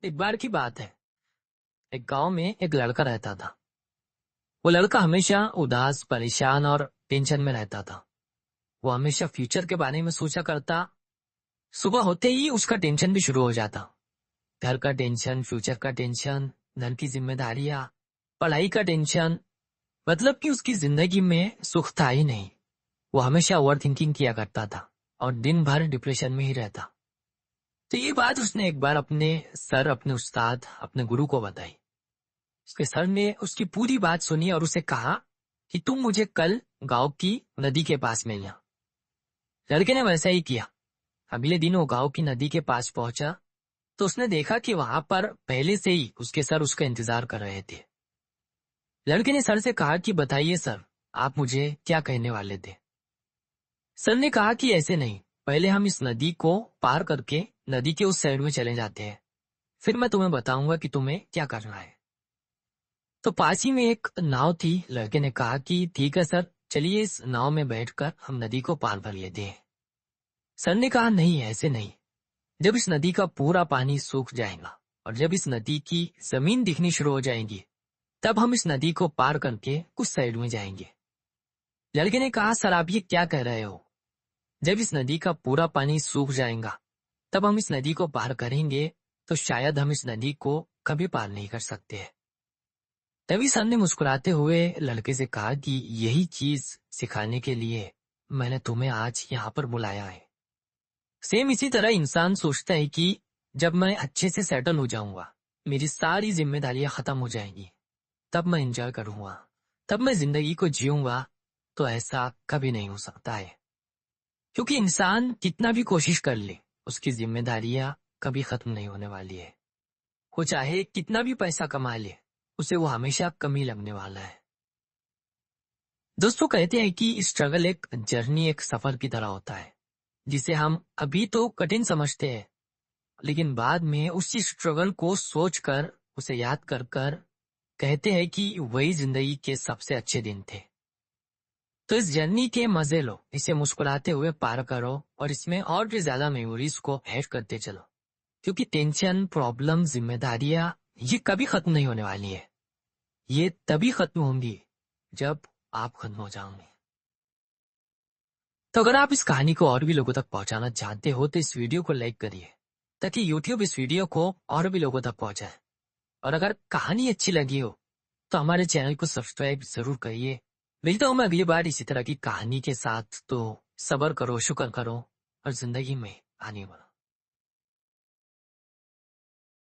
एक बार की बात है, एक गांव में एक लड़का रहता था। वो लड़का हमेशा उदास, परेशान और टेंशन में रहता था। वो हमेशा फ्यूचर के बारे में सोचा करता। सुबह होते ही उसका टेंशन भी शुरू हो जाता। घर का टेंशन, फ्यूचर का टेंशन, घर की जिम्मेदारियां, पढ़ाई का टेंशन। मतलब कि उसकी जिंदगी में सुख था ही नहीं। वो हमेशा ओवर थिंकिंग किया करता था और दिन भर डिप्रेशन में ही रहता। तो ये बात उसने एक बार अपने सर, अपने उस्ताद, अपने गुरु को बताई। उसके सर ने उसकी पूरी बात सुनी और उसे कहा कि तुम मुझे कल गांव की नदी के पास मिलना। लड़के ने वैसा ही किया। अगले दिन वो गांव की नदी के पास पहुंचा तो उसने देखा कि वहां पर पहले से ही उसके सर उसका इंतजार कर रहे थे। लड़के ने सर से कहा कि बताइए सर, आप मुझे क्या कहने वाले थे। सर ने कहा कि ऐसे नहीं, पहले हम इस नदी को पार करके नदी के उस साइड में चले जाते हैं, फिर मैं तुम्हें बताऊंगा कि तुम्हें क्या करना है। तो पास ही में एक नाव थी। लड़के ने कहा कि ठीक है सर, चलिए इस नाव में बैठकर हम नदी को पार कर लेते हैं। सर ने कहा नहीं, ऐसे नहीं। जब इस नदी का पूरा पानी सूख जाएगा और जब इस नदी की जमीन दिखनी शुरू हो जाएगी, तब हम इस नदी को पार करके कुछ साइड में जाएंगे। लड़के ने कहा सर, आप ये क्या कह रहे हो? जब इस नदी का पूरा पानी सूख जाएगा तब हम इस नदी को पार करेंगे, तो शायद हम इस नदी को कभी पार नहीं कर सकते। तभी सर ने मुस्कुराते हुए लड़के से कहा कि यही चीज सिखाने के लिए मैंने तुम्हें आज यहाँ पर बुलाया है। सेम इसी तरह इंसान सोचता है कि जब मैं अच्छे से सेटल हो जाऊंगा, मेरी सारी जिम्मेदारियां खत्म हो जाएंगी, तब मैं एंजॉय करूंगा, तब मैं जिंदगी को जीऊंगा। तो ऐसा कभी नहीं हो सकता है, क्योंकि इंसान कितना भी कोशिश कर ले, उसकी जिम्मेदारियां कभी खत्म नहीं होने वाली है। वो चाहे कितना भी पैसा कमा ले, उसे वो हमेशा कमी लगने वाला है। दोस्तों, कहते हैं कि स्ट्रगल एक जर्नी, एक सफर की तरह होता है, जिसे हम अभी तो कठिन समझते हैं, लेकिन बाद में उसी स्ट्रगल को सोचकर, उसे याद कर कर कहते हैं कि वही जिंदगी के सबसे अच्छे दिन थे। तो इस जर्नी के मजे लो, इसे मुस्कुराते हुए पार करो और इसमें और भी ज्यादा मेमोरीज को ऐड करते चलो, क्योंकि टेंशन, प्रॉब्लम, जिम्मेदारियां ये कभी खत्म नहीं होने वाली है। ये तभी खत्म होंगी जब आप खत्म हो जाओगे। तो अगर आप इस कहानी को और भी लोगों तक पहुंचाना चाहते हो तो इस वीडियो को लाइक करिए, ताकि यूट्यूब इस वीडियो को और भी लोगों तक पहुंचाए। और अगर कहानी अच्छी लगी हो तो हमारे चैनल को सब्सक्राइब जरूर करिए। मिलता हूं मैं अगली बार इसी तरह की कहानी के साथ। तो सब्र करो, शुक्र करो और जिंदगी में आगे बढ़ो।